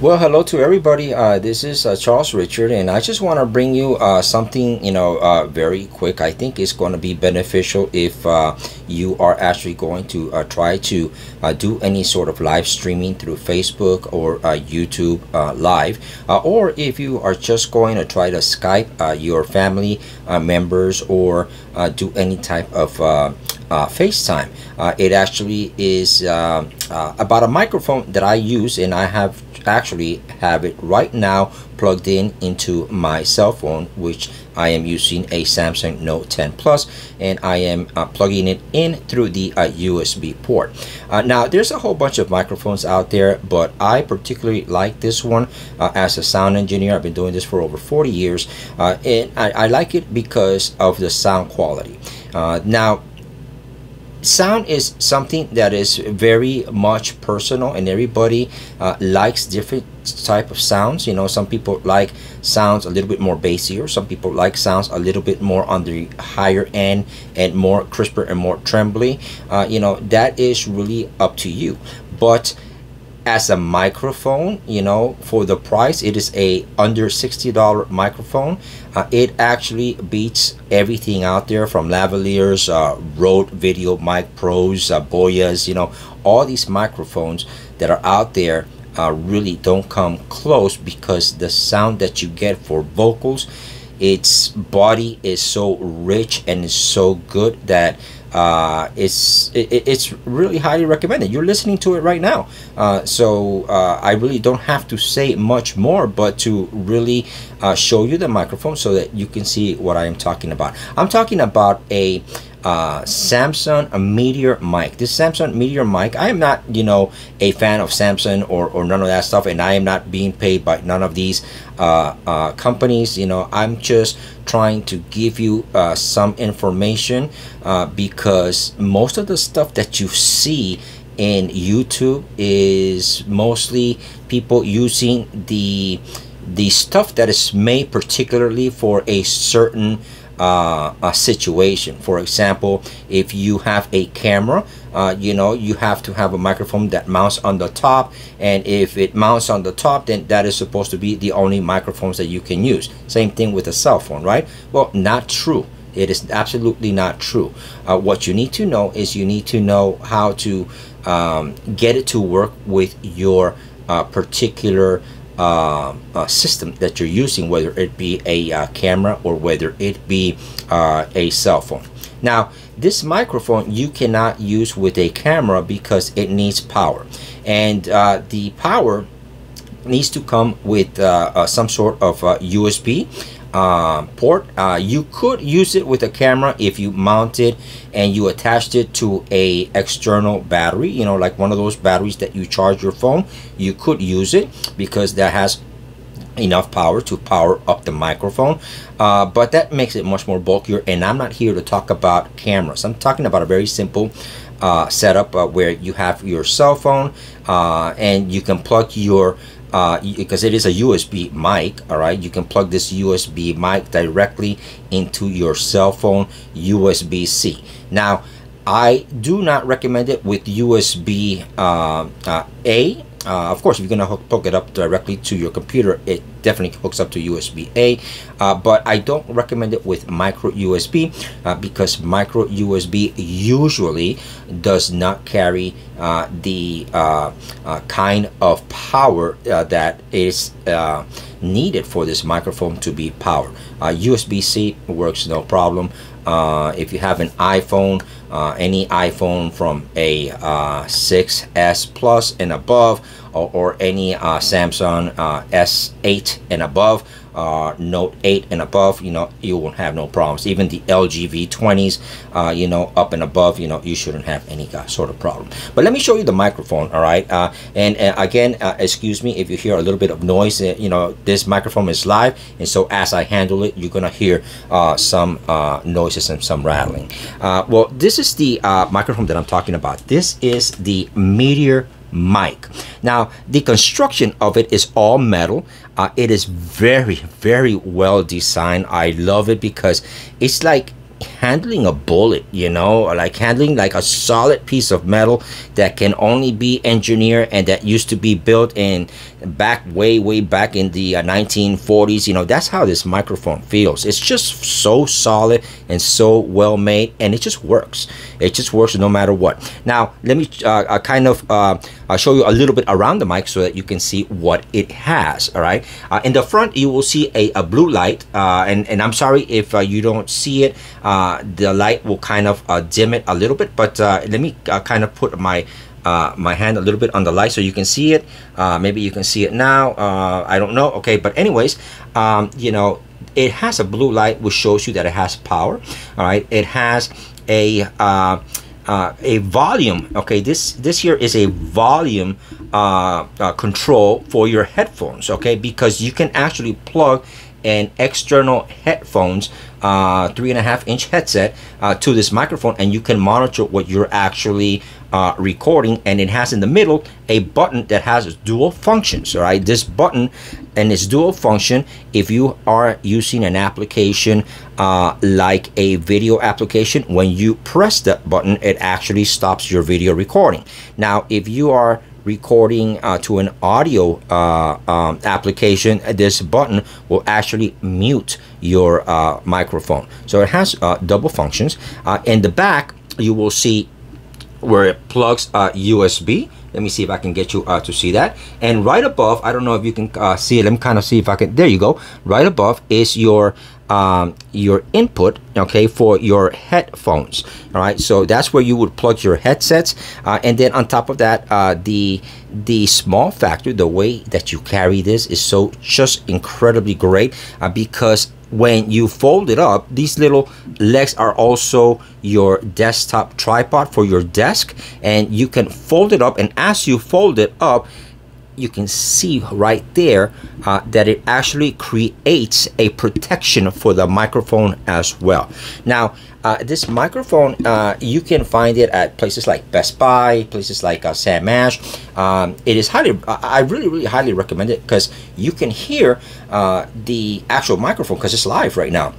Well, hello to everybody. This is Charles Richard, and I just want to bring you something, very quick. I think it's going to be beneficial if you are actually going to try to do any sort of live streaming through Facebook or YouTube Live, or if you are just going to try to Skype your family members or do any type of FaceTime. It actually is about a microphone that I use, and I actually have it right now plugged in into my cell phone, which I am using a Samsung Note 10 Plus, and I am plugging it in through the USB port. Now there's a whole bunch of microphones out there, but I particularly like this one. As a sound engineer, I've been doing this for over 40 years, and I like it because of the sound quality. Now sound is something that is very much personal, and everybody likes different type of sounds. Some people like sounds a little bit more bassier, some people like sounds a little bit more on the higher end and more crisper and more trembly. That is really up to you. But as a microphone, for the price, it is a under $60 microphone. It actually beats everything out there, from lavaliers, Rode Video Mic Pros, Boyas. All these microphones that are out there really don't come close, because the sound that you get for vocals, its body is so rich and is so good that it's really highly recommended. You're listening to it right now, so I really don't have to say much more, but to really show you the microphone so that you can see what I am talking about. I'm talking about a Samson Meteor mic. This Samson Meteor mic, I am not a fan of Samson or none of that stuff, and I am not being paid by none of these companies. I'm just trying to give you some information, because most of the stuff that you see in YouTube is mostly people using the stuff that is made particularly for a certain a situation. For example, if you have a camera, you have to have a microphone that mounts on the top, and if it mounts on the top, then that is supposed to be the only microphones that you can use. Same thing with a cell phone, right? Well, not true. It is absolutely not true. What you need to know is you need to know how to get it to work with your particular system that you're using, whether it be a camera or whether it be a cell phone. Now, this microphone you cannot use with a camera because it needs power, and the power needs to come with some sort of USB port. You could use it with a camera if you mount it and you attached it to a external battery, like one of those batteries that you charge your phone. You could use it because that has enough power to power up the microphone, but that makes it much more bulkier, and I'm not here to talk about cameras. I'm talking about a very simple setup where you have your cell phone, and you can plug your because it is a USB mic, all right, you can plug this USB mic directly into your cell phone USB-C. Now, I do not recommend it with USB A. Of course, if you're going to hook it up directly to your computer, it definitely hooks up to USB A, but I don't recommend it with micro USB, because micro USB usually does not carry the kind of power that is needed for this microphone to be powered. USB-C works no problem. If you have an iPhone, any iPhone from a 6S Plus and above, or any Samsung S8 and above, Note 8 and above, you won't have no problems. Even the LG V20s, up and above, you shouldn't have any sort of problem. But let me show you the microphone, all right? And again, excuse me if you hear a little bit of noise. This microphone is live, and so as I handle it, you're gonna hear some noises and some rattling. Well, this is the microphone that I'm talking about. This is the Meteor mic. Now, the construction of it is all metal. It is very, very well designed. I love it because it's like handling a bullet, you know, like handling like a solid piece of metal that can only be engineered and that used to be built in way back in the 1940s. You know, that's how this microphone feels. It's just so solid and so well made, and it just works. It just works no matter what. Now let me I'll show you a little bit around the mic so that you can see what it has. All right, in the front you will see a blue light, and I'm sorry if you don't see it. The light will kind of dim it a little bit, but let me kind of put my hand a little bit on the light so you can see it. Maybe you can see it now. I don't know. Okay, but anyways, you know, it has a blue light which shows you that it has power. All right, it has a volume. Okay, this here is a volume control for your headphones. Okay, because you can actually plug an external headphones 3.5-inch headset to this microphone, and you can monitor what you're actually recording. And it has in the middle a button that has dual functions. All right, this button and its dual function, if you are using an application like a video application, when you press that button, it actually stops your video recording. Now if you are recording to an audio application, this button will actually mute your microphone. So it has double functions. In the back you will see where it plugs USB. Let me see if I can get you to see that. And right above, I don't know if you can see it. Let me kind of see if I can. There you go. Right above is your input, okay, for your headphones. All right, so that's where you would plug your headsets. And then on top of that, the small factor, the way that you carry this is so just incredibly great, because when you fold it up, these little legs are also your desktop tripod for your desk, and you can fold it up, and as you fold it up, you can see right there that it actually creates a protection for the microphone as well. Now this microphone, you can find it at places like Best Buy, places like Sam Ash. It is I really highly recommend it, because you can hear the actual microphone, because it's live right now.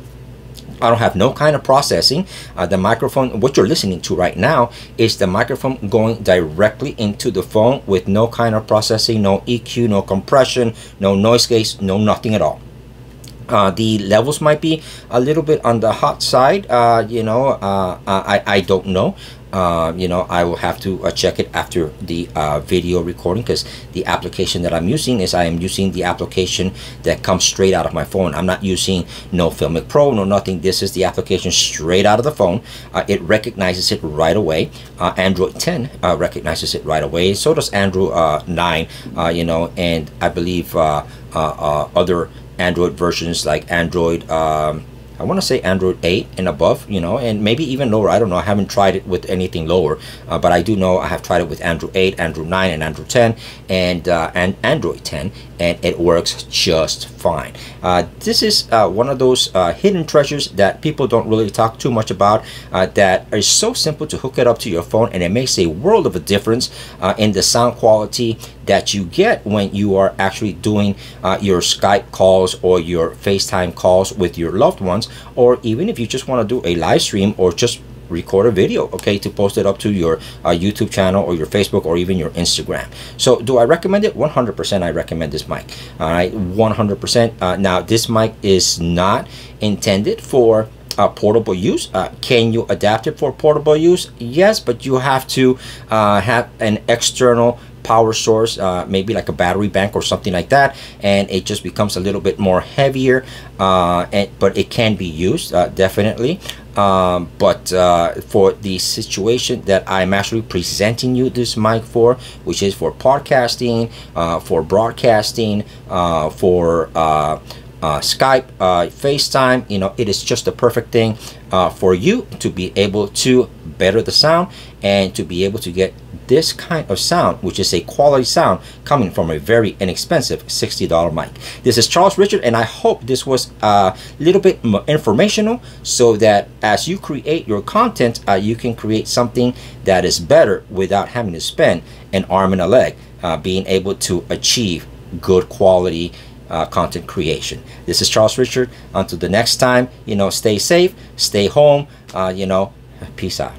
I don't have no kind of processing. The microphone, what you're listening to right now, is the microphone going directly into the phone with no kind of processing, no EQ, no compression, no noise gate, no nothing at all. The levels might be a little bit on the hot side. You know, I don't know. You know, I will have to check it after the video recording, because the application that I'm using is, I am using the application that comes straight out of my phone. I'm not using no Filmic Pro, no nothing. This is the application straight out of the phone. It recognizes it right away. Android 10 recognizes it right away. So does Android 9, you know, and I believe other Android versions like Android I want to say Android 8 and above, you know, and maybe even lower. I don't know. I haven't tried it with anything lower, but I do know I have tried it with Android 8, Android 9, and Android 10, and Android 10, and it works just fine. This is one of those hidden treasures that people don't really talk too much about, that is so simple to hook it up to your phone, and it makes a world of a difference in the sound quality that you get when you are actually doing your Skype calls or your FaceTime calls with your loved ones, or even if you just want to do a live stream or just record a video, okay, to post it up to your YouTube channel or your Facebook or even your Instagram. So do I recommend it? 100% I recommend this mic. All right, 100%. Now this mic is not intended for portable use. Can you adapt it for portable use? Yes, but you have to have an external power source, maybe like a battery bank or something like that, and it just becomes a little bit more heavier, but it can be used definitely. But for the situation that I'm actually presenting you this mic for, which is for podcasting, for broadcasting, for Skype, FaceTime, you know, it is just the perfect thing for you to be able to better the sound and to be able to get this kind of sound, which is a quality sound coming from a very inexpensive $60 mic. This is Charles Richard, and I hope this was a little bit more informational, so that as you create your content, you can create something that is better without having to spend an arm and a leg, being able to achieve good quality content creation. This is Charles Richard. Until the next time, stay safe, stay home, peace out.